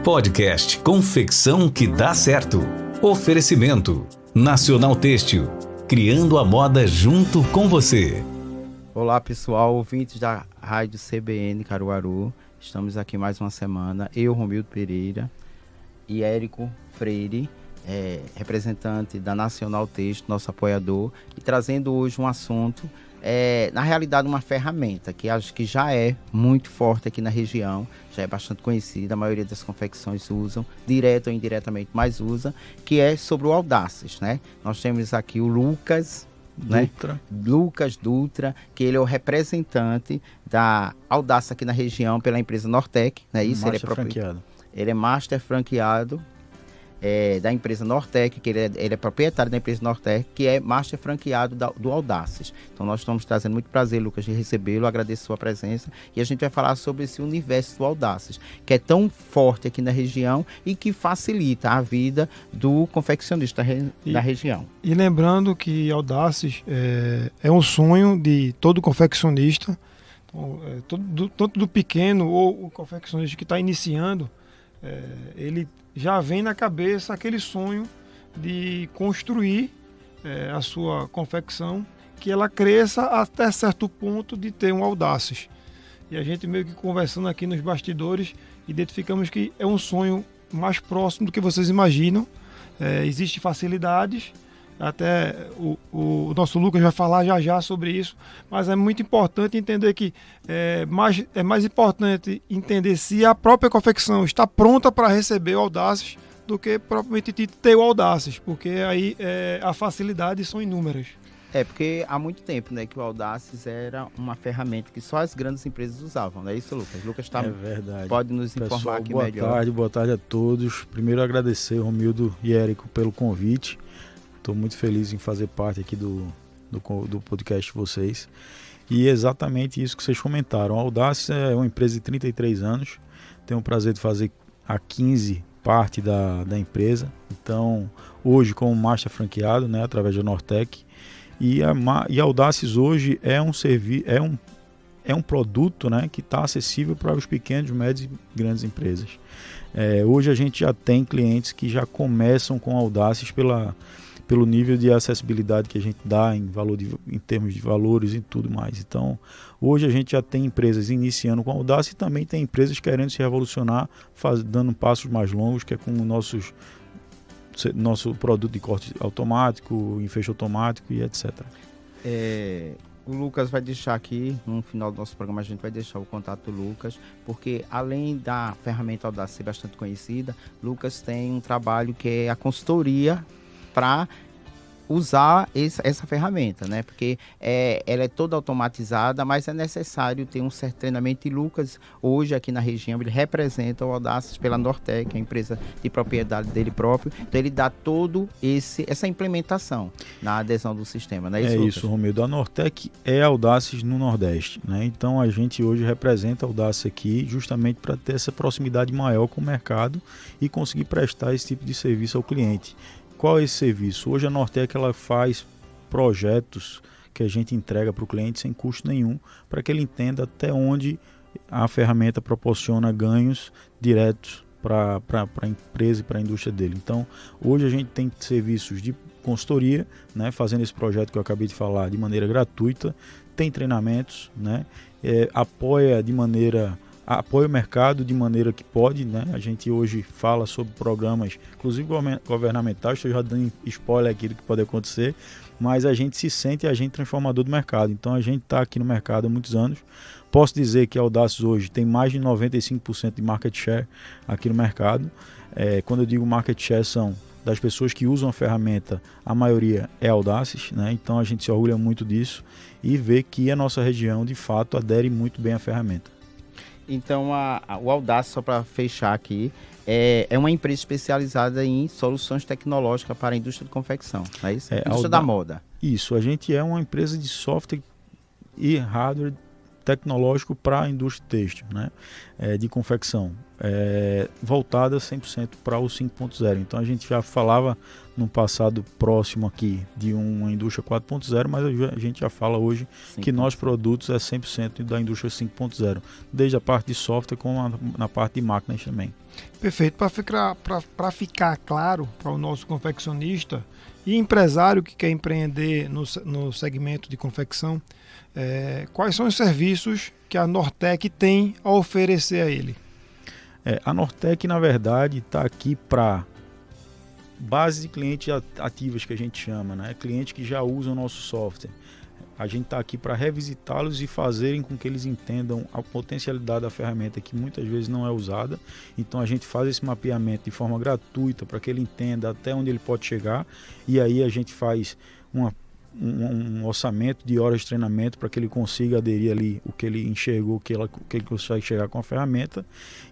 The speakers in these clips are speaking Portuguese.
Podcast Confecção que dá certo. Oferecimento Nacional Têxtil, criando a moda junto com você. Olá pessoal, ouvintes da Rádio CBN Caruaru. Estamos aqui mais uma semana, eu, Romildo Pereira e Érico Freire, representante da Nacional Têxtil, nosso apoiador, e trazendo hoje um assunto, na realidade uma ferramenta que acho que já é muito forte aqui na região, já é bastante conhecida, a maioria das confecções usam, direto ou indiretamente, mas usa, que é sobre o Audaces, né? Nós temos aqui o Lucas Dutra, que ele é o representante da Audaces aqui na região pela empresa Nortec, né? Isso, ele é master franqueado da empresa Nortec, que ele é proprietário da empresa Nortec, que é master franqueado do Audaces. Então nós estamos trazendo muito prazer, Lucas, de recebê-lo, agradeço a sua presença, e a gente vai falar sobre esse universo do Audaces, que é tão forte aqui na região e que facilita a vida do confeccionista da região. E lembrando que Audaces é um sonho de todo confeccionista, tanto do pequeno ou o confeccionista que está iniciando, ele já vem na cabeça aquele sonho de construir a sua confecção, que ela cresça até certo ponto de ter um Audaces. E a gente meio que conversando aqui nos bastidores, identificamos que é um sonho mais próximo do que vocês imaginam. Existem facilidades, até o nosso Lucas vai falar já sobre isso, mas é muito importante entender que é mais importante entender se a própria confecção está pronta para receber o Audaces do que propriamente ter o Audaces, porque aí a facilidade são inúmeras. Porque há muito tempo, né, que o Audaces era uma ferramenta que só as grandes empresas usavam, não é isso, Lucas? Lucas verdade. Pode nos informar. Pessoal, aqui melhor. Boa tarde a todos. Primeiro agradecer, Romildo e Érico, pelo convite. Estou muito feliz em fazer parte aqui do podcast de vocês. E exatamente isso que vocês comentaram. A Audaces é uma empresa de 33 anos. Tenho o prazer de fazer há 15 parte da empresa. Então, hoje como master franqueado, né, através da Nortec. E a Audaces hoje é um produto, né, que está acessível para os pequenos, médios e grandes empresas. Hoje a gente já tem clientes que já começam com a Audaces pelo nível de acessibilidade que a gente dá em termos de valores e tudo mais. Então, hoje a gente já tem empresas iniciando com a Audaces e também tem empresas querendo se revolucionar, dando passos mais longos, que é com o nosso produto de corte automático, em fecho automático e etc. O Lucas vai deixar aqui, no final do nosso programa a gente vai deixar o contato do Lucas, porque além da ferramenta Audaces ser bastante conhecida, Lucas tem um trabalho que é a consultoria para usar essa ferramenta, né? Porque ela é toda automatizada, mas é necessário ter um certo treinamento. E Lucas, hoje aqui na região, ele representa o Audaces pela Nortec, a empresa de propriedade dele próprio. Então ele dá todo essa implementação na adesão do sistema, não é isso, Lucas? Isso, Romildo. A Nortec é Audaces no Nordeste, né? Então a gente hoje representa a Audaces aqui justamente para ter essa proximidade maior com o mercado e conseguir prestar esse tipo de serviço ao cliente. Qual é esse serviço? Hoje a Nortec ela faz projetos que a gente entrega para o cliente sem custo nenhum, para que ele entenda até onde a ferramenta proporciona ganhos diretos para a empresa e para a indústria dele. Então, hoje a gente tem serviços de consultoria, né, fazendo esse projeto que eu acabei de falar de maneira gratuita, tem treinamentos, né, apoia o mercado de maneira que pode, né? A gente hoje fala sobre programas, inclusive governamentais, estou já dando spoiler aqui do que pode acontecer, mas a gente se sente agente transformador do mercado. Então a gente está aqui no mercado há muitos anos. Posso dizer que a Audaces hoje tem mais de 95% de market share aqui no mercado. Quando eu digo market share, são das pessoas que usam a ferramenta, a maioria é Audaces, né? Então a gente se orgulha muito disso e vê que a nossa região de fato adere muito bem à ferramenta. Então, o Audaces, só para fechar aqui, é uma empresa especializada em soluções tecnológicas para a indústria de confecção, não é isso? Indústria da moda. Isso, a gente é uma empresa de software e hardware tecnológico para a indústria têxtil, né? De confecção. voltada 100% para o 5.0. Então a gente já falava no passado próximo aqui de uma indústria 4.0, mas a gente já fala hoje que nossos produtos é 100% da indústria 5.0, desde a parte de software como na parte de máquinas também. Perfeito. Para ficar claro para o nosso confeccionista e empresário que quer empreender no segmento de confecção, quais são os serviços que a Nortec tem a oferecer a ele? A Nortec, na verdade, está aqui para base de clientes ativas, que a gente chama, né? Clientes que já usam o nosso software. A gente está aqui para revisitá-los e fazerem com que eles entendam a potencialidade da ferramenta, que muitas vezes não é usada. Então a gente faz esse mapeamento de forma gratuita para que ele entenda até onde ele pode chegar, e aí a gente faz um orçamento de horas de treinamento para que ele consiga aderir ali o que ele enxergou, que ele consegue chegar com a ferramenta,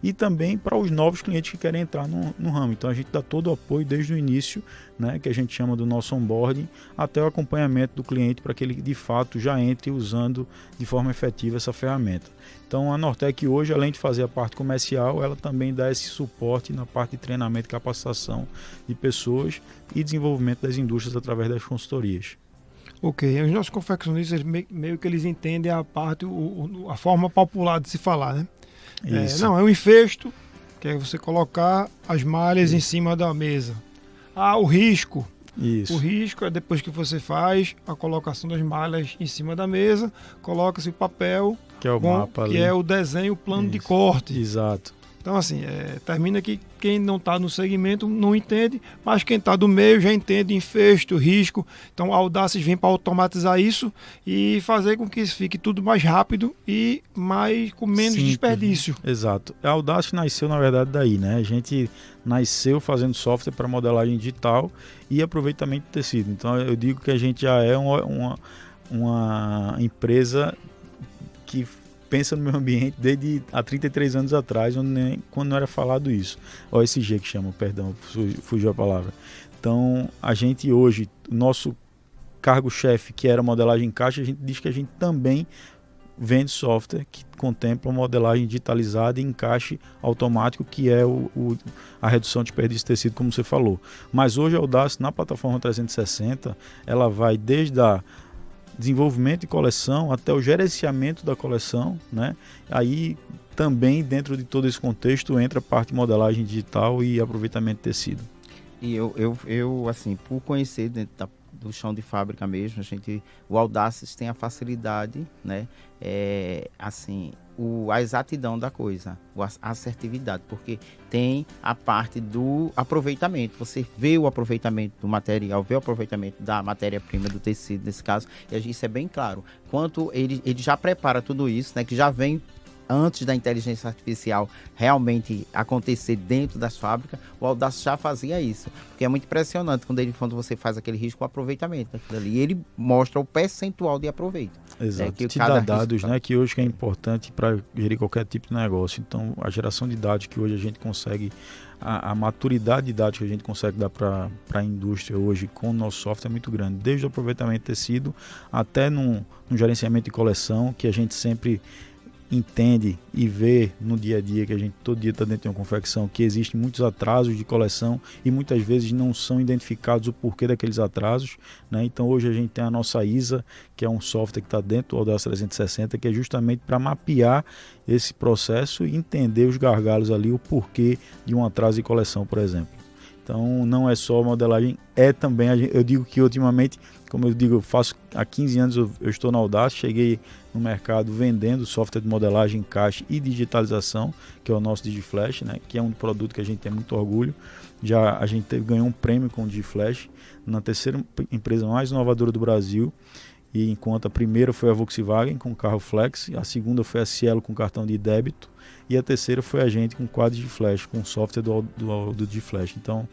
e também para os novos clientes que querem entrar no ramo. Então a gente dá todo o apoio desde o início, né, que a gente chama do nosso onboarding, até o acompanhamento do cliente para que ele de fato já entre usando de forma efetiva essa ferramenta. Então a Nortec hoje, além de fazer a parte comercial, ela também dá esse suporte na parte de treinamento e capacitação de pessoas e desenvolvimento das indústrias através das consultorias. Ok, os nossos confeccionistas meio que eles entendem a parte, a forma popular de se falar, né? É um enfesto, que é você colocar as malhas em cima da mesa. O risco. Isso. O risco é depois que você faz a colocação das malhas em cima da mesa, coloca-se o papel, que é o mapa ali, que é o desenho, o plano de corte. Exato. Então, assim, termina que quem não está no segmento não entende, mas quem está do meio já entende enfesto, risco. Então, a Audaces vem para automatizar isso e fazer com que isso fique tudo mais rápido e com menos simples desperdício. Exato. A Audaces nasceu, na verdade, daí, né? A gente nasceu fazendo software para modelagem digital e aproveitamento de tecido. Então, eu digo que a gente já é uma empresa que pensa no meio ambiente desde há 33 anos atrás, quando não era falado isso. OSG que chama, perdão, fugiu a palavra. Então, a gente hoje, nosso cargo-chefe, que era modelagem em caixa, a gente diz que a gente também vende software que contempla modelagem digitalizada e encaixe automático, que é a redução de desperdício de tecido, como você falou. Mas hoje a Audaces, na plataforma 360, ela vai desde a desenvolvimento de coleção até o gerenciamento da coleção, né? Aí também dentro de todo esse contexto entra a parte de modelagem digital e aproveitamento de tecido. E eu assim, por conhecer dentro do chão de fábrica mesmo, o Audaces tem a facilidade, né? A exatidão da coisa, a assertividade, porque tem a parte do aproveitamento. Você vê o aproveitamento do material, vê o aproveitamento da matéria-prima, do tecido, nesse caso, e isso é bem claro. Quanto ele já prepara tudo isso, né, que já vem antes da inteligência artificial realmente acontecer dentro das fábricas, o Audaces já fazia isso. Porque é muito impressionante quando você faz aquele risco, o aproveitamento daquilo ali. E ele mostra o percentual de aproveito. Exato. Que te dá dados, né, que hoje é importante para gerir qualquer tipo de negócio. Então, a geração de dados que hoje a gente consegue, a maturidade de dados que a gente consegue dar para a indústria hoje com o nosso software é muito grande. Desde o aproveitamento de tecido até no gerenciamento de coleção, que a gente sempre entende e vê no dia a dia, que a gente todo dia está dentro de uma confecção, que existem muitos atrasos de coleção e muitas vezes não são identificados o porquê daqueles atrasos, né? Então hoje a gente tem a nossa ISA, que é um software que está dentro do Audaces 360, que é justamente para mapear esse processo e entender os gargalos ali, o porquê de um atraso de coleção, por exemplo. Então não é só modelagem, é também, eu digo que ultimamente, como eu digo, eu faço há 15 anos, eu estou na Audaces, cheguei no mercado vendendo software de modelagem, encaixe e digitalização, que é o nosso DigiFlash, né, que é um produto que a gente tem muito orgulho. Já a gente ganhou um prêmio com o DigiFlash, na terceira empresa mais inovadora do Brasil, e enquanto a primeira foi a Volkswagen com o carro Flex, a segunda foi a Cielo com cartão de débito, e a terceira foi a gente com quadro de flash, com software do DigiFlash. Então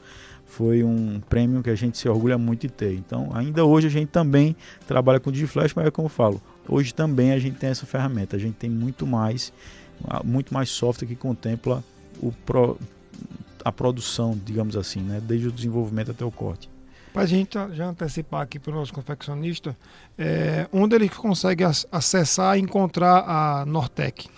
foi um prêmio que a gente se orgulha muito de ter. Então ainda hoje a gente também trabalha com o DigiFlash, mas é como eu falo, hoje também a gente tem essa ferramenta, a gente tem muito mais software que contempla a produção, digamos assim, né? Desde o desenvolvimento até o corte. Para a gente já antecipar aqui para o nosso confeccionista, onde ele consegue acessar e encontrar a Nortec?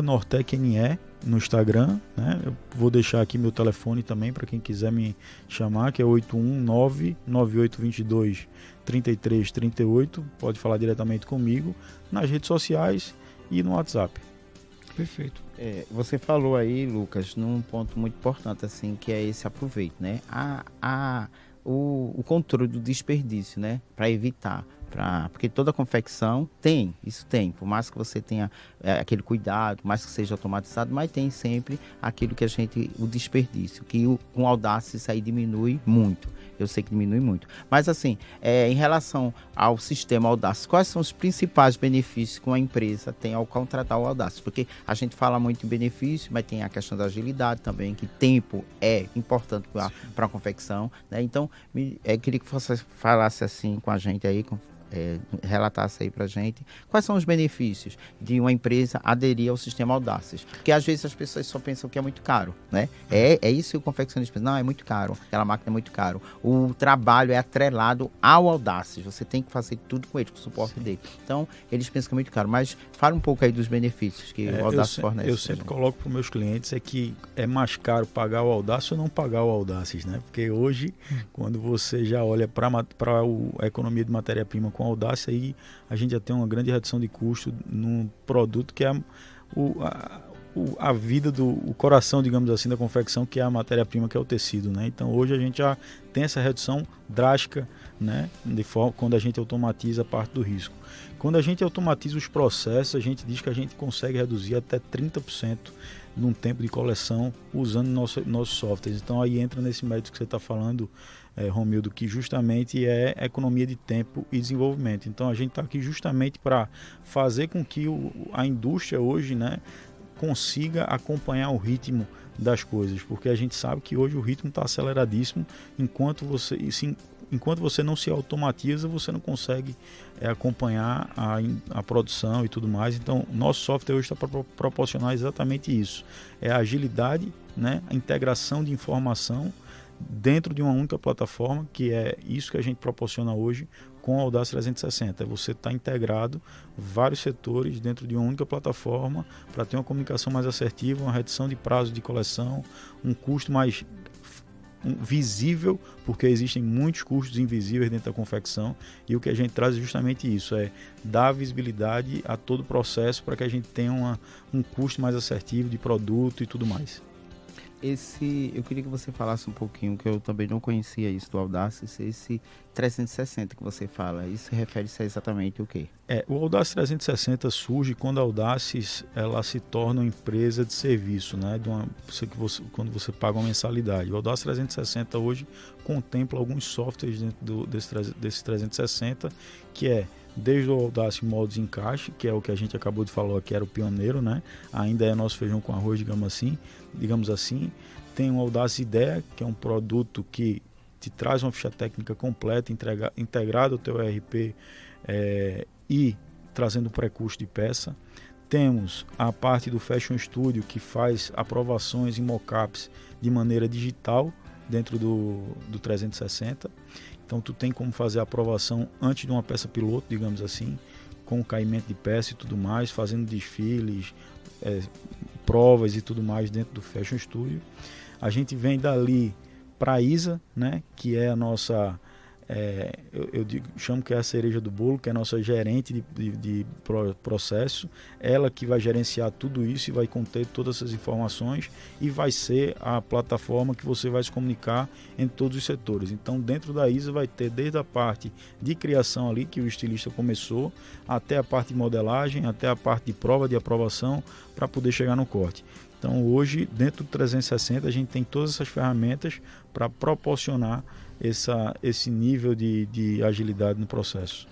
@NortecNE no Instagram, né? Eu vou deixar aqui meu telefone também para quem quiser me chamar, que é 819-9822-3338. Pode falar diretamente comigo nas redes sociais e no WhatsApp. Perfeito. Você falou aí, Lucas, num ponto muito importante, assim, que é esse aproveito, né? O controle do desperdício, né? Para evitar. Porque toda confecção tem, por mais que você tenha aquele cuidado, por mais que seja automatizado, mas tem sempre aquilo que o desperdício, que com Audace isso aí diminui muito. Eu sei que diminui muito. Mas assim, em relação ao sistema Audace, quais são os principais benefícios que uma empresa tem ao contratar o Audace? Porque a gente fala muito em benefício, mas tem a questão da agilidade também, que tempo é importante para a confecção, né? Então, eu queria que você falasse assim com a gente aí, relatasse aí pra gente quais são os benefícios de uma empresa aderir ao sistema Audaces, porque às vezes as pessoas só pensam que é muito caro, né? É isso que o confeccionista pensa, não, é muito caro, aquela máquina é muito caro, o trabalho é atrelado ao Audaces, você tem que fazer tudo com ele, com o suporte dele, então eles pensam que é muito caro, mas fala um pouco aí dos benefícios que o Audaces fornece. Eu sempre coloco para os meus clientes que é mais caro pagar o Audaces ou não pagar o Audaces, né? Porque hoje, quando você já olha para a economia de matéria-prima com a Audace, aí a gente já tem uma grande redução de custo num produto que é a vida o coração, digamos assim, da confecção, que é a matéria-prima, que é o tecido, né? Então hoje a gente já tem essa redução drástica, né? Quando a gente automatiza a parte do risco. Quando a gente automatiza os processos, a gente diz que a gente consegue reduzir até 30% num tempo de coleção usando nossos softwares. Então aí entra nesse mérito que você está falando, Romildo, que justamente é economia de tempo e desenvolvimento. Então a gente está aqui justamente para fazer com que a indústria hoje, né, consiga acompanhar o ritmo das coisas, porque a gente sabe que hoje o ritmo está aceleradíssimo. Enquanto você não se automatiza, você não consegue acompanhar a produção e tudo mais. Então nosso software hoje está para proporcionar exatamente isso, a agilidade, né, a integração de informação dentro de uma única plataforma, que é isso que a gente proporciona hoje com o Audace 360. Você está integrado vários setores dentro de uma única plataforma para ter uma comunicação mais assertiva, uma redução de prazo de coleção, um custo mais visível, porque existem muitos custos invisíveis dentro da confecção, e o que a gente traz é justamente isso, dar visibilidade a todo o processo para que a gente tenha um custo mais assertivo de produto e tudo mais. Eu queria que você falasse um pouquinho, que eu também não conhecia isso do Audace, esse 360 que você fala, isso refere-se a exatamente o quê? O Audace 360 surge quando a Audace ela se torna uma empresa de serviço, né? Quando você paga uma mensalidade. O Audace 360 hoje contempla alguns softwares dentro desse 360, que desde o Audace Moldes e Encaixe, que é o que a gente acabou de falar, que era o pioneiro, né? Ainda é nosso feijão com arroz, digamos assim. Tem o Audace Ideia, que é um produto que te traz uma ficha técnica completa, integrada ao teu ERP e trazendo um pré-custo de peça. Temos a parte do Fashion Studio, que faz aprovações e mockups de maneira digital dentro do 360. Então tu tem como fazer a aprovação antes de uma peça piloto, digamos assim, com o caimento de peça e tudo mais, fazendo desfiles, provas e tudo mais dentro do Fashion Studio. A gente vem dali para a Isa, né, que é a nossa, chamo que é a cereja do bolo, que é a nossa gerente de processo, ela que vai gerenciar tudo isso e vai conter todas essas informações e vai ser a plataforma que você vai se comunicar entre todos os setores. Então dentro da Isa vai ter desde a parte de criação ali, que o estilista começou, até a parte de modelagem, até a parte de prova de aprovação, para poder chegar no corte. Então hoje dentro do 360 a gente tem todas essas ferramentas para proporcionar esse nível de agilidade no processo.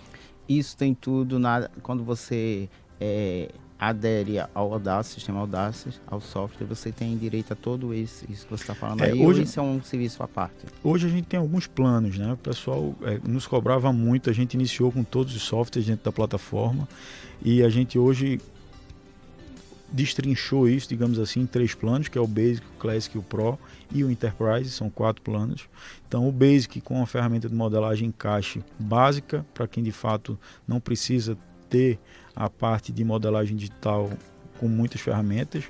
Isso tem tudo quando você adere ao Audace, sistema Audace, ao software, você tem direito a todo isso que você está falando aí, hoje, ou isso é um serviço à parte? Hoje a gente tem alguns planos, né? O pessoal nos cobrava muito, a gente iniciou com todos os softwares dentro da plataforma e a gente hoje destrinchou isso, digamos assim, em 3 planos, que é o Basic, o Classic, o Pro e o Enterprise, são 4 planos. Então o Basic com a ferramenta de modelagem encaixe básica, para quem de fato não precisa ter a parte de modelagem digital com muitas ferramentas,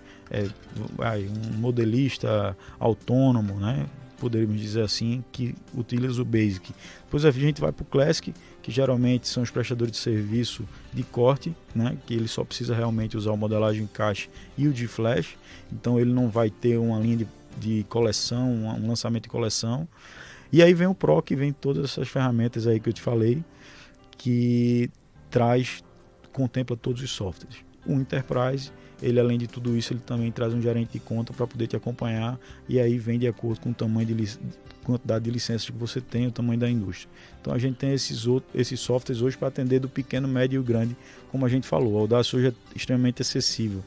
um modelista autônomo, né? Poderíamos dizer assim, que utiliza o Basic. Depois a gente vai para o Classic, que geralmente são os prestadores de serviço de corte, né? Que ele só precisa realmente usar o modelagem encaixe e o de flash, então ele não vai ter uma linha de coleção, um lançamento de coleção. E aí vem o Pro, que vem todas essas ferramentas aí que eu te falei, que contempla todos os softwares. O Enterprise, ele além de tudo isso, ele também traz um gerente de conta para poder te acompanhar, e aí vem de acordo com o tamanho quantidade de licenças que você tem, o tamanho da indústria. Então a gente tem esses softwares hoje para atender do pequeno, médio e grande, como a gente falou. A Audace hoje é extremamente acessível.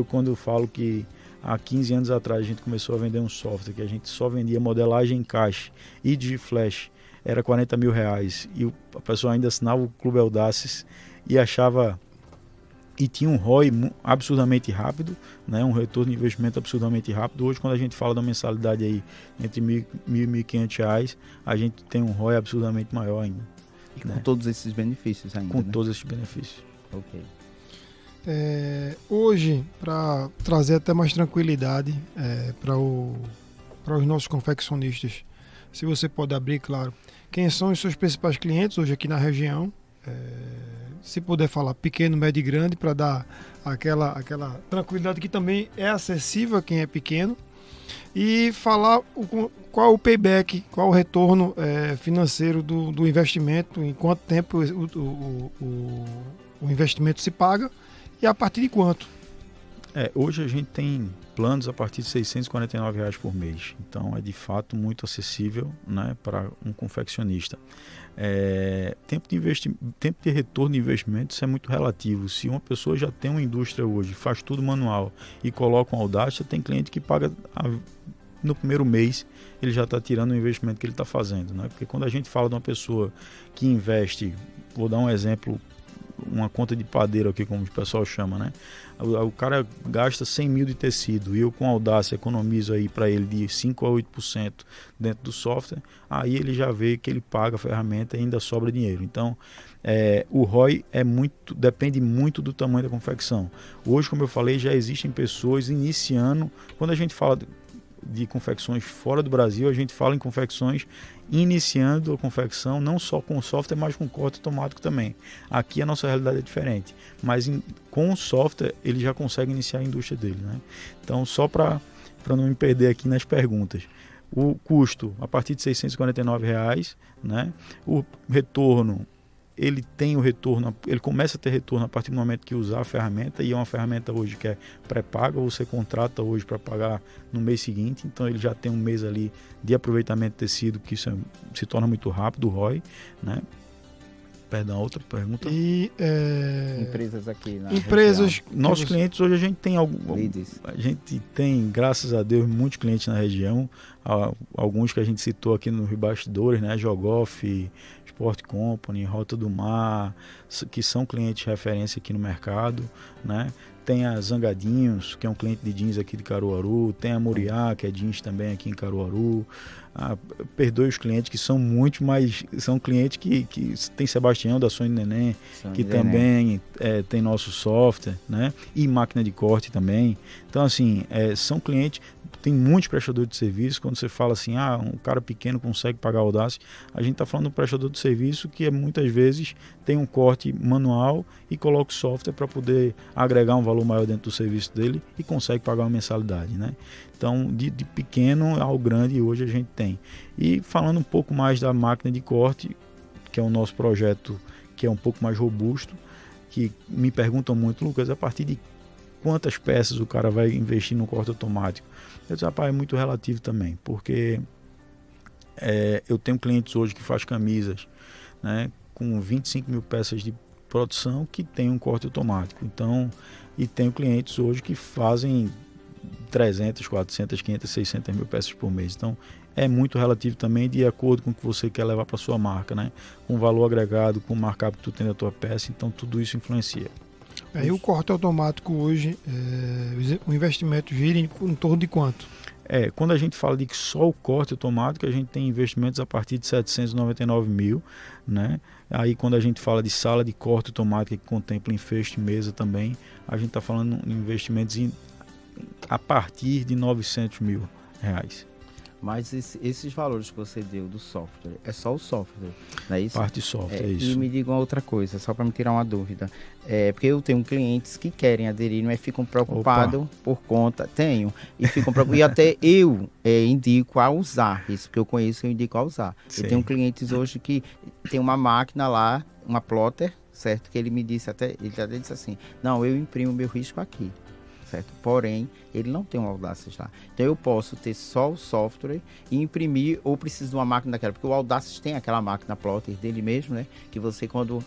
Quando eu falo que há 15 anos atrás a gente começou a vender um software que a gente só vendia modelagem encaixe e DigiFlash, era R$40 mil, e a pessoa ainda assinava o Clube Audaces e achava, e tinha um ROI absurdamente rápido, né? Um retorno de investimento absurdamente rápido. Hoje, quando a gente fala da mensalidade aí entre R$1.000 e R$1.500, a gente tem um ROI absurdamente maior ainda. E com todos esses benefícios ainda, com né? todos esses benefícios. Ok. Hoje, para trazer até mais tranquilidade para os nossos confeccionistas, se você pode abrir, claro, quem são os seus principais clientes hoje aqui na região, se puder falar pequeno, médio e grande, para dar aquela tranquilidade que também é acessível a quem é pequeno, e falar qual o payback, qual o retorno financeiro do investimento, em quanto tempo o investimento se paga e a partir de quanto. Hoje a gente tem planos a partir de R$649 por mês, então é de fato muito acessível, né, para um confeccionista. Tempo de retorno de investimento, isso é muito relativo. Se uma pessoa já tem uma indústria hoje, faz tudo manual e coloca um Audacia, tem cliente que paga no primeiro mês, ele já está tirando o investimento que ele está fazendo, né? Porque quando a gente fala de uma pessoa que investe, vou dar um exemplo, uma conta de padeiro aqui, como o pessoal chama, né? O cara gasta 100 mil de tecido e eu com Audacia economizo aí para ele de 5 a 8% dentro do software, aí ele já vê que ele paga a ferramenta e ainda sobra dinheiro. Então o ROI depende muito do tamanho da confecção. Hoje, como eu falei, já existem pessoas iniciando. Quando a gente fala de confecções fora do Brasil, a gente fala em confecções iniciando a confecção, não só com software, mas com corte automático também. Aqui a nossa realidade é diferente, mas com o software ele já consegue iniciar a indústria dele, né? Então, só para não me perder aqui nas perguntas, o custo a partir de R$649, né? O retorno, ele começa a ter retorno a partir do momento que usar a ferramenta, e é uma ferramenta hoje que é pré-paga, ou você contrata hoje para pagar no mês seguinte, então ele já tem um mês ali de aproveitamento de tecido, que isso se torna muito rápido, o ROI, né? Perdão, outra pergunta. E empresas aqui na região. Nossos clientes hoje a gente tem, graças a Deus, muitos clientes na região, alguns que a gente citou aqui nos bastidores, né? Jogoff, Sport Company, Rota do Mar, que são clientes de referência aqui no mercado, né? Tem a Zangadinhos, que é um cliente de jeans aqui de Caruaru, tem a Moriá, que é jeans também aqui em Caruaru. Perdoe os clientes que são muitos, mas são clientes que tem Sebastião da Sonho Neném, que também tem nosso software, né? E máquina de corte também. Então, assim, são clientes. Tem muitos prestadores de serviço. Quando você fala assim, um cara pequeno consegue pagar a Audace, a gente está falando de um prestador de serviço que muitas vezes tem um corte manual e coloca o software para poder agregar um valor maior dentro do serviço dele e consegue pagar uma mensalidade, né? Então, de pequeno ao grande, hoje a gente tem. E falando um pouco mais da máquina de corte, que é o nosso projeto, que é um pouco mais robusto, que me perguntam muito, Lucas, a partir de quantas peças o cara vai investir no corte automático? Eu disse, rapaz, é muito relativo também, porque eu tenho clientes hoje que faz camisas, né, com 25 mil peças de produção que tem um corte automático. Então, e tenho clientes hoje que fazem 300, 400, 500, 600 mil peças por mês. Então, é muito relativo também, de acordo com o que você quer levar para sua marca, né? Com o valor agregado, com o markup que tu tem da tua peça, então tudo isso influencia. E o corte automático hoje, o investimento gira em torno de quanto? Quando a gente fala de que só o corte automático, a gente tem investimentos a partir de 799 mil, né? Aí quando a gente fala de sala de corte automática que contempla enfesto e mesa também, a gente está falando em investimentos a partir de R$900 mil. Mas esses valores que você deu do software, é só o software, não é isso? Parte de software, é isso. E me diga uma outra coisa, só para me tirar uma dúvida. Porque eu tenho clientes que querem aderir, mas ficam preocupados por conta. Tenho. E ficam preocupados. E até eu indico a usar. Isso que eu conheço, eu indico a usar. Sim. Eu tenho clientes hoje que tem uma máquina lá, uma plotter, certo? Que ele me disse ele até disse assim, não, eu imprimo meu risco aqui. Certo? Porém, ele não tem um Audaces lá. Então eu posso ter só o software e imprimir, ou preciso de uma máquina daquela, porque o Audaces tem aquela máquina plotter dele mesmo, né? Que você quando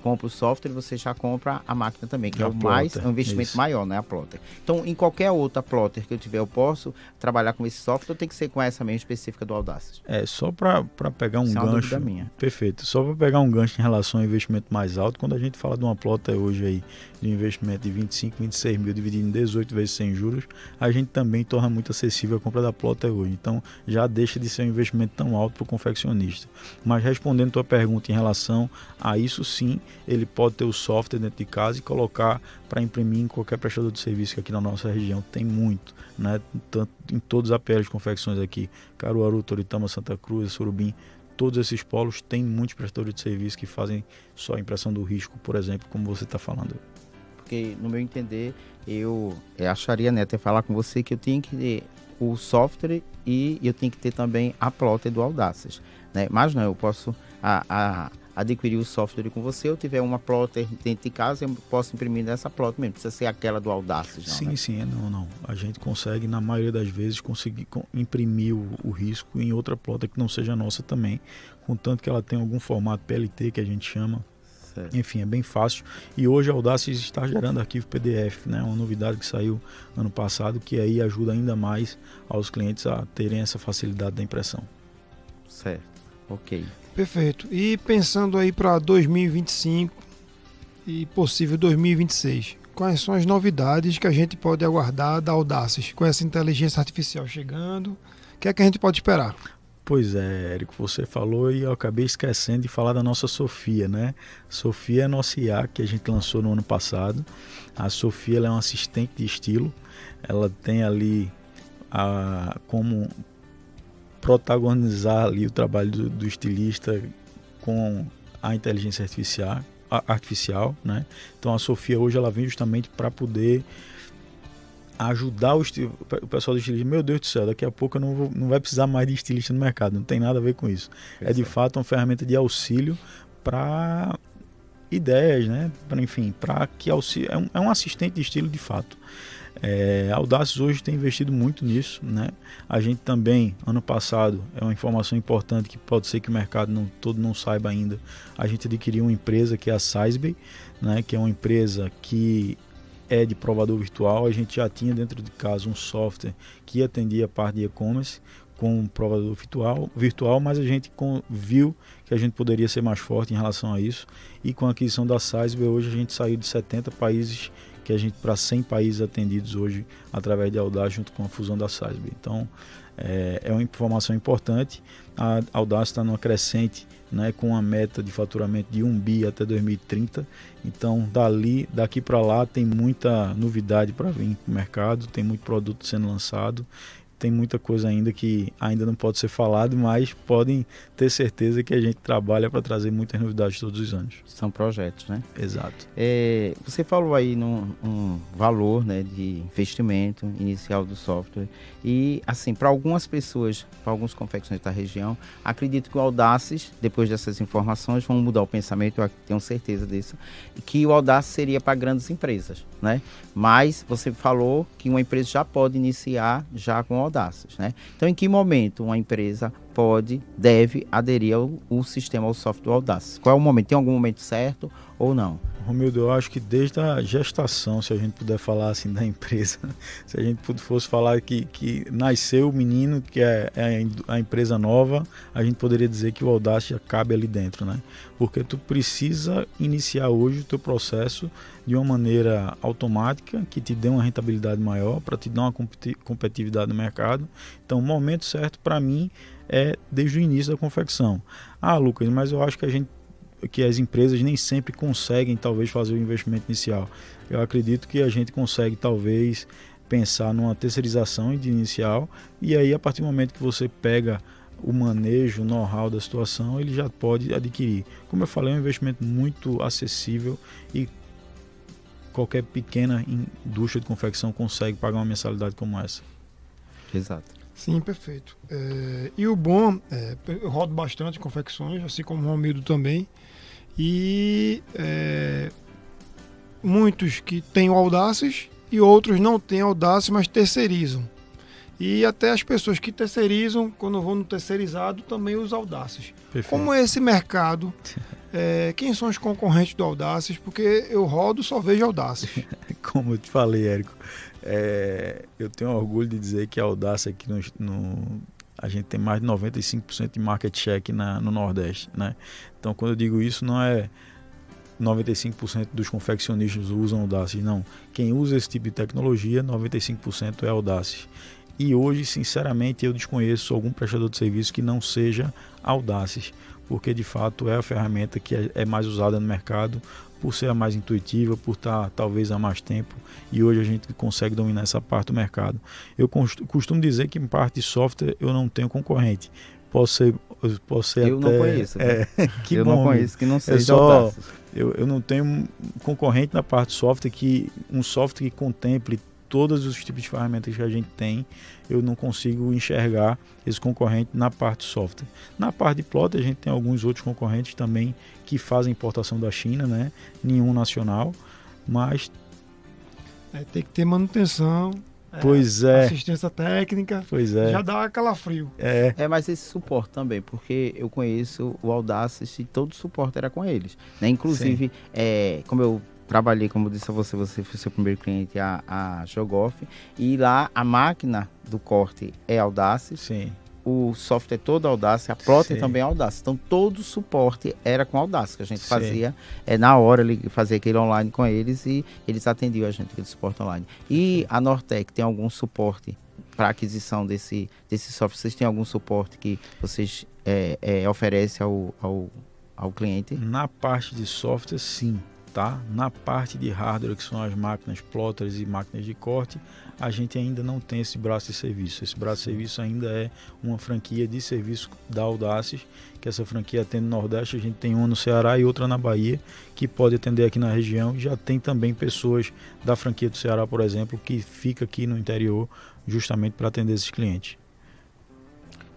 compra o software, você já compra a máquina também, que é um investimento maior, né? A plotter. Então, em qualquer outra plotter que eu tiver, eu posso trabalhar com esse software, ou tem que ser com essa mesmo específica do Audaces? Só para pegar um gancho. Minha. Perfeito. Só para pegar um gancho em relação ao investimento mais alto, quando a gente fala de uma plotter hoje aí, de investimento de 25, 26 mil, dividido em 18 vezes sem juros, a gente também torna muito acessível a compra da plotter hoje. Então, já deixa de ser um investimento tão alto para o confeccionista. Mas respondendo a tua pergunta em relação a isso, sim, ele pode ter o software dentro de casa e colocar para imprimir em qualquer prestador de serviço que aqui na nossa região tem muito, né? Tanto em todos os APLs de confecções aqui, Caruaru, Toritama, Santa Cruz, Surubim, todos esses polos têm muitos prestadores de serviço que fazem só a impressão do risco, por exemplo, como você está falando. Porque, no meu entender, eu acharia, né, até falar com você que eu tenho que ter o software e eu tenho que ter também a plotter do Audaces, né? Mas não, eu posso adquirir o software com você, eu tiver uma plotter dentro de casa, eu posso imprimir nessa plotter mesmo, precisa ser aquela do Audaces, não, sim, né? Sim, não. A gente consegue, na maioria das vezes, conseguir imprimir o risco em outra plotter que não seja nossa também, contanto que ela tenha algum formato PLT, que a gente chama. Certo. Enfim, é bem fácil. E hoje a Audaces está gerando arquivo PDF, né? Uma novidade que saiu ano passado, que aí ajuda ainda mais aos clientes a terem essa facilidade da impressão. Certo, ok. Perfeito. E pensando aí para 2025 e possível 2026, quais são as novidades que a gente pode aguardar da Audaces com essa inteligência artificial chegando? O que é que a gente pode esperar? Pois é, Érico, você falou e eu acabei esquecendo de falar da nossa Sofia, né? Sofia é a nossa IA que a gente lançou no ano passado. A Sofia ela é uma assistente de estilo. Ela tem ali como protagonizar ali o trabalho do estilista com a inteligência artificial, né? Então a Sofia hoje ela vem justamente para poder ajudar o pessoal do estilista. Meu Deus do céu, daqui a pouco não vai precisar mais de estilista no mercado, não tem nada a ver com isso. É de fato uma ferramenta de auxílio para ideias, né? Para que auxílio, é um assistente de estilo de fato. A Audaces hoje tem investido muito nisso, né? A gente também, ano passado, é uma informação importante que pode ser que o mercado todo não saiba ainda, a gente adquiriu uma empresa que é a Sizebay, né? Que é uma empresa que é de provador virtual. A gente já tinha dentro de casa um software que atendia a parte de e-commerce com um provador virtual, mas a gente viu que a gente poderia ser mais forte em relação a isso, e com a aquisição da Sizebay hoje a gente saiu de 70 países que a gente para 100 países atendidos hoje através de Audaces junto com a fusão da Sizebay. Então é uma informação importante. A Audaces está numa crescente, né, com uma meta de faturamento de 1 bi até 2030. Então daqui para lá tem muita novidade para vir para o mercado, tem muito produto sendo lançado, tem muita coisa ainda que ainda não pode ser falado, mas podem ter certeza que a gente trabalha para trazer muitas novidades todos os anos. São projetos, né? Exato. Você falou aí num valor, né, de investimento inicial do software e, assim, para algumas pessoas, para alguns confeccionistas da região, acredito que o Audaces, depois dessas informações, vão mudar o pensamento, eu tenho certeza disso, que o Audaces seria para grandes empresas, né? Mas você falou que uma empresa já pode iniciar já com o Audaces, né? Então, em que momento uma empresa deve aderir ao sistema, ao software do Audaces? Qual é o momento? Tem algum momento certo ou não? Romildo, eu acho que desde a gestação, se a gente puder falar assim da empresa, se a gente fosse falar que nasceu o menino, que é a empresa nova, a gente poderia dizer que o Audaces já cabe ali dentro, né? Porque tu precisa iniciar hoje o teu processo de uma maneira automática, que te dê uma rentabilidade maior, para te dar uma competitividade no mercado. Então, o momento certo para mim é desde o início da confecção. Lucas, mas eu acho que a gente que as empresas nem sempre conseguem, talvez, fazer o investimento inicial. Eu acredito que a gente consegue, talvez, pensar numa terceirização de inicial, e aí, a partir do momento que você pega o manejo, o know-how da situação, ele já pode adquirir. Como eu falei, é um investimento muito acessível e qualquer pequena indústria de confecção consegue pagar uma mensalidade como essa. Exato. Sim, perfeito. E o bom, eu rodo bastante confecções, assim como o Romildo também, e muitos que têm o Audaces e outros não têm Audaces, mas terceirizam. E até as pessoas que terceirizam, quando vão no terceirizado, também usam Audaces. Perfeito. Como é esse mercado? Quem são os concorrentes do Audaces? Porque eu rodo, só vejo Audaces. Como eu te falei, Érico, eu tenho orgulho de dizer que a Audaces aqui a gente tem mais de 95% de market share aqui no Nordeste, né? Então, quando eu digo isso, não é 95% dos confeccionistas usam Audaces, não. Quem usa esse tipo de tecnologia, 95% é Audaces. E hoje, sinceramente, eu desconheço algum prestador de serviço que não seja Audaces, porque de fato é a ferramenta que é mais usada no mercado, por ser a mais intuitiva, por estar talvez há mais tempo, e hoje a gente consegue dominar essa parte do mercado. Eu costumo dizer que em parte de software eu não tenho concorrente. Posso ser eu até... não conheço. Que eu bom, não conheço que não seja só, Audaces. eu não tenho concorrente na parte de software, um software que contemple todos os tipos de ferramentas que a gente tem. Eu não consigo enxergar esse concorrente na parte de software. Na parte de plot, a gente tem alguns outros concorrentes também que fazem importação da China, né? Nenhum nacional, mas... Tem que ter manutenção, Pois é. assistência técnica, Pois é. já dá calafrio. Mas esse suporte também, porque eu conheço o Audaces e todo o suporte era com eles, né? Inclusive, como eu trabalhei, como eu disse a você foi seu primeiro cliente, a Jogoff, e lá a máquina do corte é Audaces. Sim. O software é todo Audaces, a plotter Sim. também é Audaces. Então, todo o suporte era com Audaces, que a gente Sim. fazia na hora, ele fazia aquele online com eles e eles atendiam a gente, aquele suporte online. E a Nortec tem algum suporte para aquisição desse software? Vocês têm algum suporte que vocês oferecem ao cliente? Na parte de software, sim. Tá? Na parte de hardware, que são as máquinas plotters e máquinas de corte, a gente ainda não tem esse braço de serviço. Esse braço de serviço ainda é uma franquia de serviço da Audaces, que essa franquia atende no Nordeste. A gente tem uma no Ceará e outra na Bahia, que pode atender aqui na região. Já tem também pessoas da franquia do Ceará, por exemplo, que fica aqui no interior justamente para atender esses clientes.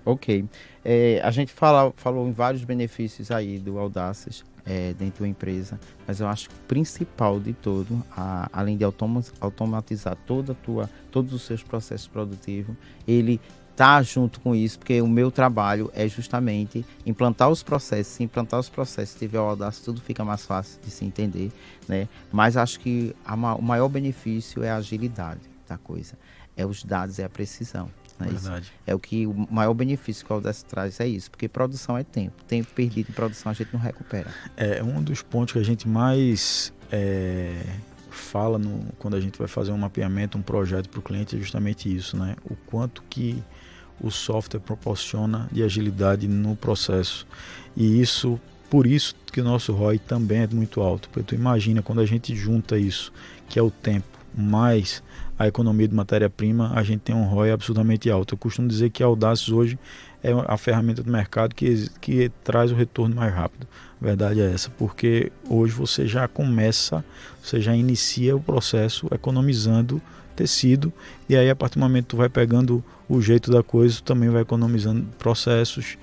Ok. A gente falou em vários benefícios aí do Audaces dentro da empresa, mas eu acho que o principal de todo, além de automatizar todos os seus processos produtivos, ele tá junto com isso, porque o meu trabalho é justamente implantar os processos. Se implantar os processos, se tiver o Audaces, tudo fica mais fácil de se entender, né? Mas acho que o maior benefício é a agilidade da coisa, os dados, a precisão. Verdade. É o que o maior benefício que o Audaces traz é isso, porque produção é tempo perdido em produção a gente não recupera. Um dos pontos que a gente mais fala quando a gente vai fazer um mapeamento, um projeto para o cliente, é justamente isso, né? O quanto que o software proporciona de agilidade no processo, e por isso que o nosso ROI também é muito alto, porque tu imagina quando a gente junta isso, que é o tempo mais a economia de matéria-prima, a gente tem um ROI absurdamente alto. Eu costumo dizer que a Audaces hoje é a ferramenta do mercado que traz o retorno mais rápido. A verdade é essa, porque hoje você já inicia o processo economizando tecido, e aí a partir do momento que tu vai pegando o jeito da coisa, tu também vai economizando processos,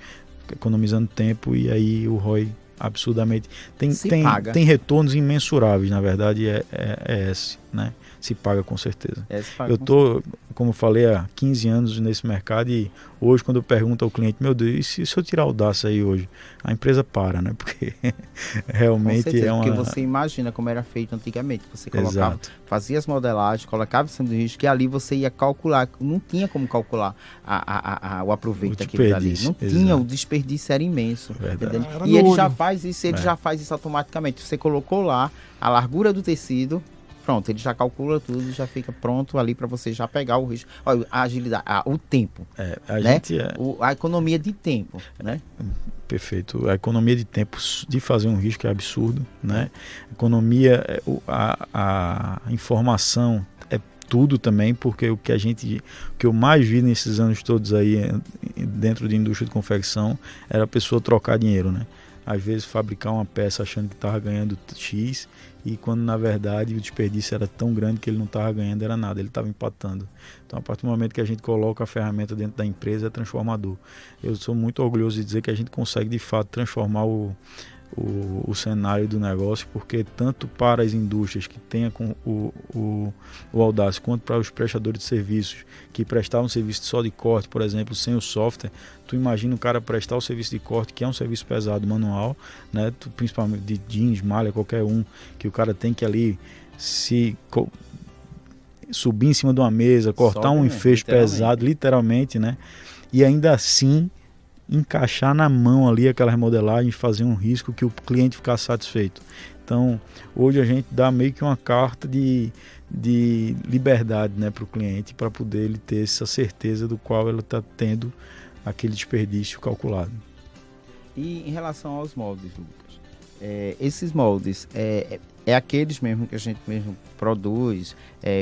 economizando tempo, e aí o ROI absurdamente tem retornos imensuráveis. Na verdade é esse, né? Se paga com certeza. Eu tô, como eu falei, há 15 anos nesse mercado, e hoje quando eu pergunto ao cliente, meu Deus, e se eu tirar o Audaces aí hoje? A empresa para, né? Porque realmente porque você imagina como era feito antigamente. Você colocava, fazia as modelagens, colocava o sanduíche, que ali você ia calcular, não tinha como calcular o aproveito daquilo dali. Não tinha, o desperdício era imenso. E ele já faz isso, já faz isso automaticamente. Você colocou lá a largura do tecido, pronto, ele já calcula tudo e já fica pronto ali para você já pegar o risco. Olha, a agilidade, o tempo, né? A economia de tempo, né? Perfeito. A economia de tempo de fazer um risco é absurdo, né? Economia, a informação é tudo também, porque o que eu mais vi nesses anos todos aí dentro de indústria de confecção era a pessoa trocar dinheiro, né? Às vezes fabricar uma peça achando que estava ganhando X e quando na verdade o desperdício era tão grande que ele não estava ganhando era nada, ele estava empatando. Então a partir do momento que a gente coloca a ferramenta dentro da empresa é transformador. Eu sou muito orgulhoso de dizer que a gente consegue de fato transformar o cenário do negócio, porque tanto para as indústrias que tenham o Audace, quanto para os prestadores de serviços que prestavam serviço só de corte, por exemplo, sem o software, tu imagina o cara prestar o serviço de corte, que é um serviço pesado manual, né? Principalmente de jeans, malha, qualquer um, que o cara tem que ali subir em cima de uma mesa, cortar um enfeite pesado, literalmente, né? E ainda assim encaixar na mão ali aquela remodelagem, fazer um risco que o cliente ficasse satisfeito. Então, hoje a gente dá meio que uma carta de liberdade, né, para o cliente, para poder ele ter essa certeza do qual ele está tendo aquele desperdício calculado. E em relação aos moldes, Lucas, esses moldes é aqueles mesmo que a gente mesmo produz,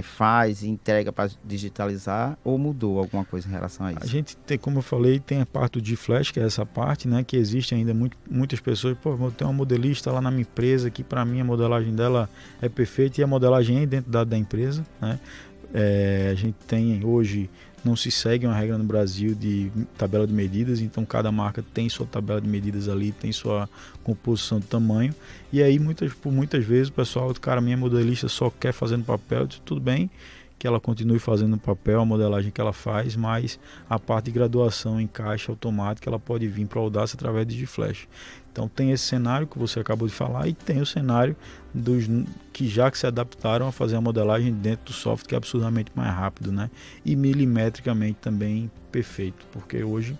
faz e entrega para digitalizar, ou mudou alguma coisa em relação a isso? A gente tem, como eu falei, tem a parte do G-Flash, que é essa parte, né, que existe ainda muitas pessoas, eu tenho uma modelista lá na minha empresa que para mim a modelagem dela é perfeita e a modelagem é dentro da empresa, né? A gente tem hoje, não se segue uma regra no Brasil de tabela de medidas, então cada marca tem sua tabela de medidas ali, tem sua composição de tamanho, e aí por muitas vezes o pessoal, cara, minha modelista só quer fazer no papel, tudo bem que ela continue fazendo no papel a modelagem que ela faz, mas a parte de graduação em caixa automática ela pode vir para o Audace através de G-Flash. Então tem esse cenário que você acabou de falar e tem o cenário dos que já se adaptaram a fazer a modelagem dentro do software, que é absurdamente mais rápido, né? E milimetricamente também perfeito, porque hoje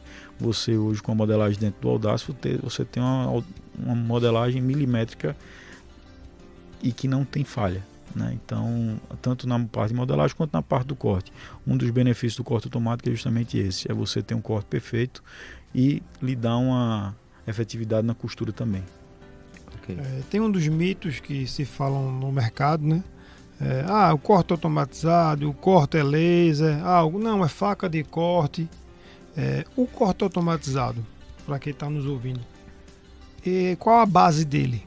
com a modelagem dentro do Audace você tem uma modelagem milimétrica e que não tem falha, né? Então, tanto na parte de modelagem quanto na parte do corte. Um dos benefícios do corte automático é justamente esse, é você ter um corte perfeito e lhe dar uma efetividade na costura também. Okay. Tem um dos mitos que se falam no mercado, né? O corte automatizado, o corte é laser, não, é faca de corte. O corte automatizado, para quem está nos ouvindo, qual a base dele?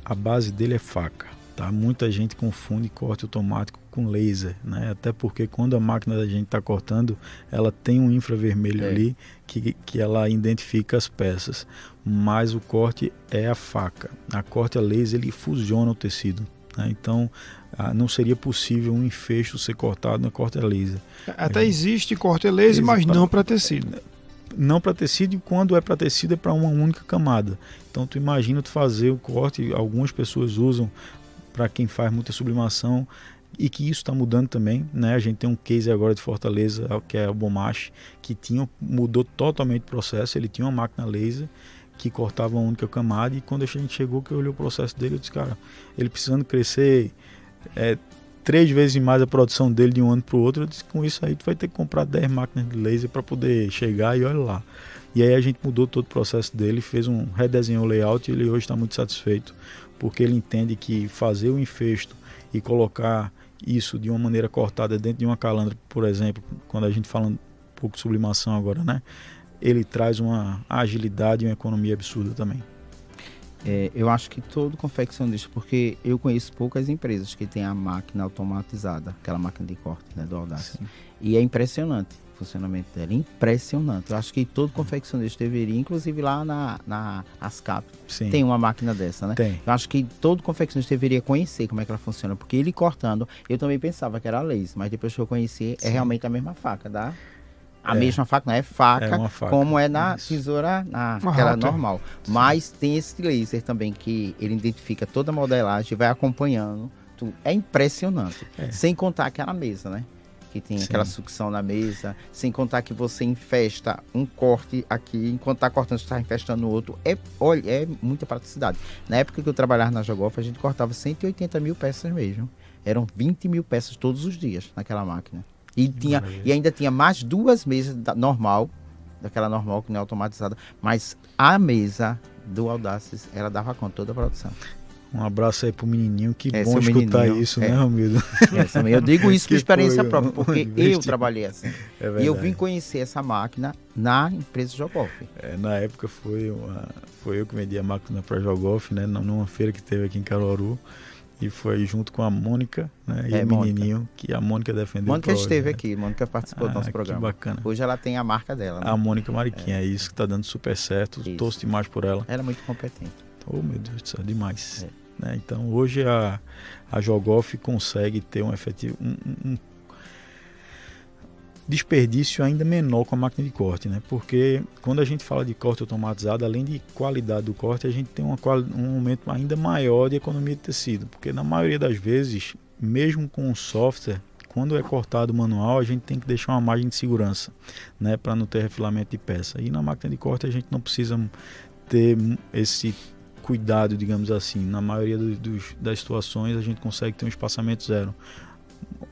A base dele é faca. Tá? Muita gente confunde corte automático com laser, né? Até porque quando a máquina da gente está cortando, ela tem um infravermelho ali que ela identifica as peças, mas o corte é a faca. A corte a laser ele fusiona o tecido, né? Então não seria possível um enfecho ser cortado na corte a laser. Até existe corte a laser, mas não para tecido. Não para tecido, e quando é para tecido é para uma única camada. Então tu imagina tu fazer o corte, algumas pessoas usam para quem faz muita sublimação, e que isso está mudando também, né? A gente tem um case agora de Fortaleza, que é o Bomache, que mudou totalmente o processo. Ele tinha uma máquina laser que cortava uma única camada, e quando a gente chegou, que eu olhei o processo dele, eu disse, cara, ele precisando crescer 3 vezes mais a produção dele de um ano para o outro, eu disse, com isso aí tu vai ter que comprar 10 máquinas de laser para poder chegar, e olha lá. E aí a gente mudou todo o processo dele, redesenhou o layout, e ele hoje está muito satisfeito, porque ele entende que fazer o enfesto e colocar isso de uma maneira cortada dentro de uma calandra, por exemplo, quando a gente fala um pouco de sublimação agora, né? Ele traz uma agilidade e uma economia absurda também. Eu acho que todo confeccionista, porque eu conheço poucas empresas que têm a máquina automatizada, aquela máquina de corte, né, do Audace. Sim. E é impressionante o funcionamento dela, impressionante. Eu acho que todo confeccionista deveria, inclusive lá na ASCAP, Sim. tem uma máquina dessa, né? Tem. Eu acho que todo confeccionista deveria conhecer como é que ela funciona, porque ele cortando, eu também pensava que era laser, mas depois que eu conheci, é realmente a mesma faca, tá? A mesma faca, não é faca, como é na tesoura, aquela normal. Sim. Mas tem esse laser também, que ele identifica toda a modelagem e vai acompanhando. É impressionante. Sem contar aquela mesa, né? que tem Sim. aquela sucção na mesa, sem contar que você infesta um corte aqui, enquanto está cortando, você está infestando no outro. Olha, é muita praticidade. Na época que eu trabalhava na Jogoff, a gente cortava 180 mil peças mesmo. Eram 20 mil peças todos os dias naquela máquina. E ainda tinha mais 2 mesas daquela normal que não é automatizada, mas a mesa do Audaces, ela dava conta de toda a produção. Um abraço aí pro menininho, que Esse bom é o escutar menininho, isso, né, Romildo? Eu digo isso por Que experiência foi própria, porque eu trabalhei assim. É E eu vim conhecer essa máquina na empresa Jogoff. Na época foi eu que vendi a máquina para Jogoff, né, numa feira que teve aqui em Caruaru. E foi junto com a Mônica, né, e o menininho, que a Mônica defendeu. Mônica esteve aqui, Mônica participou do nosso programa. Que bacana. Hoje ela tem a marca dela, né? A Mônica Mariquinha, é isso que tá dando super certo. Torço demais por ela. Ela é muito competente. Oh, meu Deus do céu, demais. Né? Então hoje a Jogoff consegue ter um efetivo, um desperdício ainda menor com a máquina de corte, né? Porque quando a gente fala de corte automatizado, além de qualidade do corte, a gente tem um aumento ainda maior de economia de tecido, porque na maioria das vezes, mesmo com o software, quando é cortado manual, a gente tem que deixar uma margem de segurança, né, para não ter refilamento de peça. E na máquina de corte a gente não precisa ter esse cuidado, digamos assim. Na maioria das situações a gente consegue ter um espaçamento zero.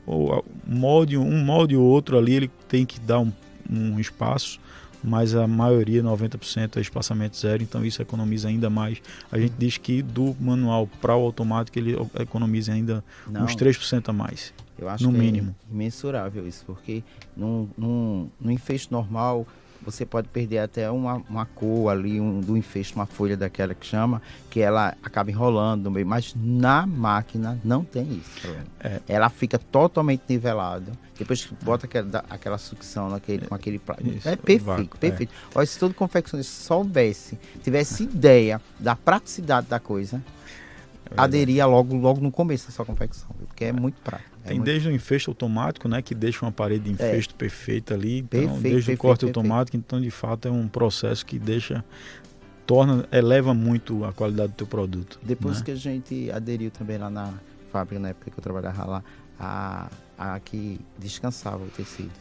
Um molde ou outro ali, ele tem que dar um espaço, mas a maioria, 90%, é espaçamento zero, então isso economiza ainda mais. A gente diz que do manual para o automático ele economiza ainda uns 3% a mais. Eu acho no que mínimo. É imensurável isso, porque no enfeite normal você pode perder até uma cor ali, do enfeite, uma folha daquela que chama, que ela acaba enrolando no meio, mas na máquina não tem isso. Ela fica totalmente nivelada, depois que bota aquela sucção com aquele prato. É perfeito, perfeito. Olha, se todo confeccionista soubesse, tivesse ideia da praticidade da coisa, aderia logo no começo da sua confecção, porque é muito prático. Tem desde o enfeite automático, né, que deixa uma parede de enfeite perfeita ali, então, desde o corte automático, então de fato é um processo que eleva muito a qualidade do teu produto. Depois, né? Que a gente aderiu também lá na fábrica, na época que eu trabalhava lá, a que descansava o tecido.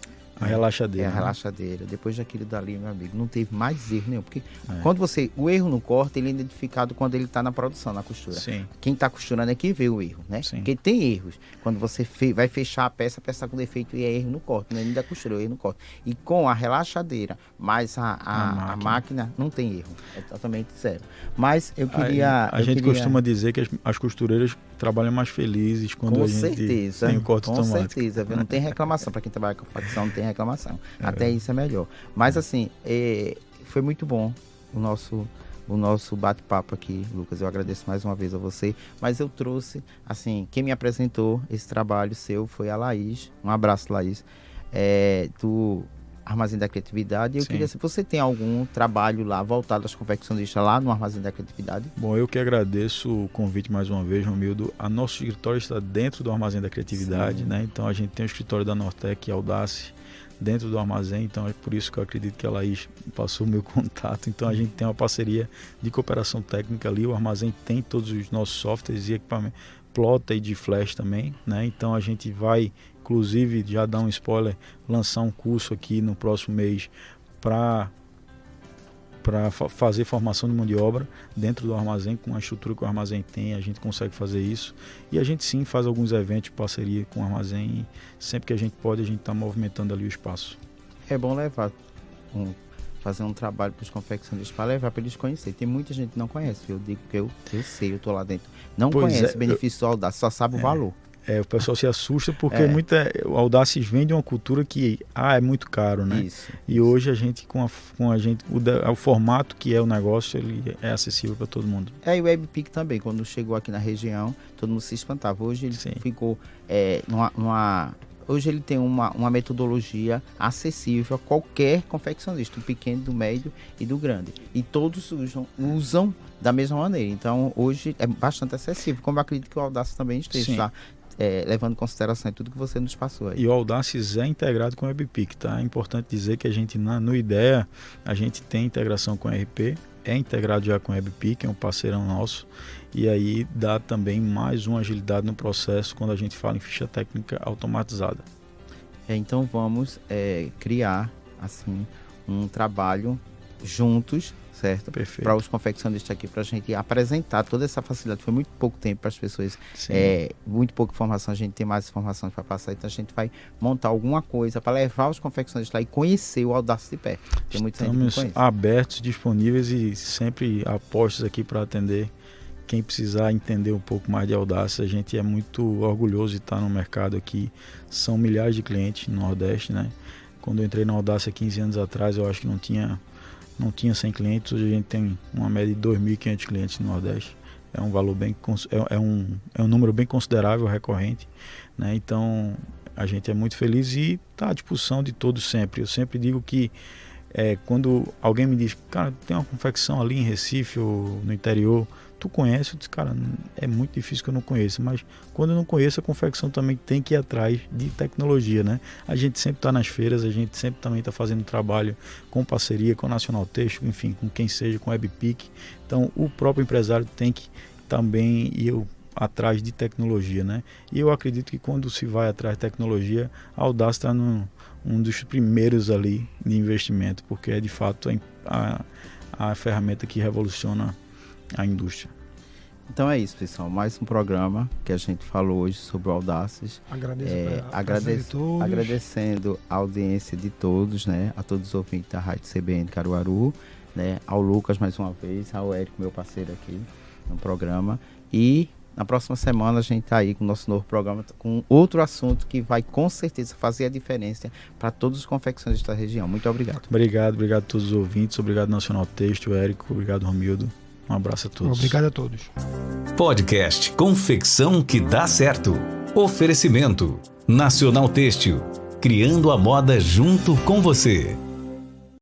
A relaxadeira. A relaxadeira. Depois daquilo dali, meu amigo, não teve mais erro nenhum. Porque quando o erro no corte, ele é identificado quando ele está na produção, na costura. Sim. Quem está costurando é quem vê o erro, né? Sim. Porque tem erros. Quando você vai fechar a peça está com defeito e é erro no corte. Não é nem da costura, é erro no corte. E com a relaxadeira, mais a máquina, não tem erro. É totalmente zero. Mas eu queria... A gente costuma dizer que as costureiras trabalham mais felizes quando a gente tem o corte automático. Com certeza, não tem reclamação. Para quem trabalha com facção, não tem reclamação. Até isso é melhor. Mas assim, foi muito bom o nosso bate-papo aqui, Lucas. Eu agradeço mais uma vez a você. Mas eu trouxe, assim, quem me apresentou esse trabalho seu foi a Laís. Um abraço, Laís. Do Armazém da Criatividade. Eu queria saber, você tem algum trabalho lá voltado aos confeccionistas lá no Armazém da Criatividade? Bom, eu que agradeço o convite mais uma vez, Romildo. A nosso escritório está dentro do Armazém da Criatividade, né? Então a gente tem o escritório da Nortec e Audace dentro do armazém, então é por isso que eu acredito que a Laís passou o meu contato. Então a gente tem uma parceria de cooperação técnica ali. O armazém tem todos os nossos softwares e equipamentos, plota e de flash também, né? Então a gente vai, inclusive, já dar um spoiler, lançar um curso aqui no próximo mês para fazer formação de mão de obra dentro do armazém, com a estrutura que o armazém tem, a gente consegue fazer isso. E a gente sim faz alguns eventos de parceria com o armazém e sempre que a gente pode, a gente está movimentando ali o espaço. É bom fazer um trabalho para os confeccionistas, para levar para eles conhecerem. Tem muita gente que não conhece, eu digo que eu sei, eu estou lá dentro. Não conhece o benefício do Audace, só sabe o valor. O pessoal se assusta porque o Audace vem de uma cultura que é muito caro, né? E hoje a gente, o formato que é o negócio, ele é acessível para todo mundo. E o WebPick também, quando chegou aqui na região, todo mundo se espantava. Hoje ele ficou hoje ele tem uma metodologia acessível a qualquer confeccionista, do pequeno, do médio e do grande. E todos usam da mesma maneira. Então hoje é bastante acessível, como eu acredito que o Audace também esteja, tá? Levando em consideração tudo que você nos passou aí. E o Audaces é integrado com o WebPick, tá? É importante dizer que a gente, no IDEA, a gente tem integração com o RP, é integrado já com o WebPick, é um parceirão nosso, e aí dá também mais uma agilidade no processo quando a gente fala em ficha técnica automatizada. Então vamos criar assim um trabalho juntos, certo? Perfeito. Para os confeccionistas aqui, para a gente apresentar toda essa facilidade. Foi muito pouco tempo para as pessoas, muito pouca informação, a gente tem mais informações para passar, então a gente vai montar alguma coisa para levar os confeccionistas lá e conhecer o Audaces de perto. Tem muita gente que não Estamos conhece. abertos, disponíveis e sempre apostos aqui para atender quem precisar entender um pouco mais de Audaces. A gente é muito orgulhoso de estar no mercado aqui. São milhares de clientes no Nordeste, né? Quando eu entrei na Audaces há 15 anos atrás, eu acho que não tinha 100 clientes. Hoje a gente tem uma média de 2.500 clientes no Nordeste. É um valor é um número bem considerável, recorrente, né? Então a gente é muito feliz e está à disposição de todos sempre. Eu sempre digo que quando alguém me diz, cara, tem uma confecção ali em Recife ou no interior, tu conhece? Eu disse, cara, é muito difícil que eu não conheça, mas quando eu não conheço, a confecção também tem que ir atrás de tecnologia, né? A gente sempre está nas feiras, a gente sempre também está fazendo trabalho com parceria com a Nacional Têxtil, enfim, com quem seja, com a WebPick. Então, o próprio empresário tem que também ir atrás de tecnologia, né? E eu acredito que quando se vai atrás de tecnologia, a Audaces está um dos primeiros ali de investimento, porque é de fato a ferramenta que revoluciona a indústria. Então é isso, pessoal. Mais um programa que a gente falou hoje sobre o Audaces. Agradecendo a audiência de todos, né? A todos os ouvintes da Rádio CBN Caruaru, né? Ao Lucas mais uma vez, ao Érico, meu parceiro aqui no programa. E na próxima semana a gente está aí com o nosso novo programa, com outro assunto que vai com certeza fazer a diferença para todos os confeccionistas da região. Muito obrigado. Obrigado a todos os ouvintes. Obrigado Nacional Têxtil, Érico. Obrigado, Romildo. Um abraço a todos. Obrigado a todos. Podcast Confecção que dá certo. Oferecimento Nacional Têxtil, criando a moda junto com você.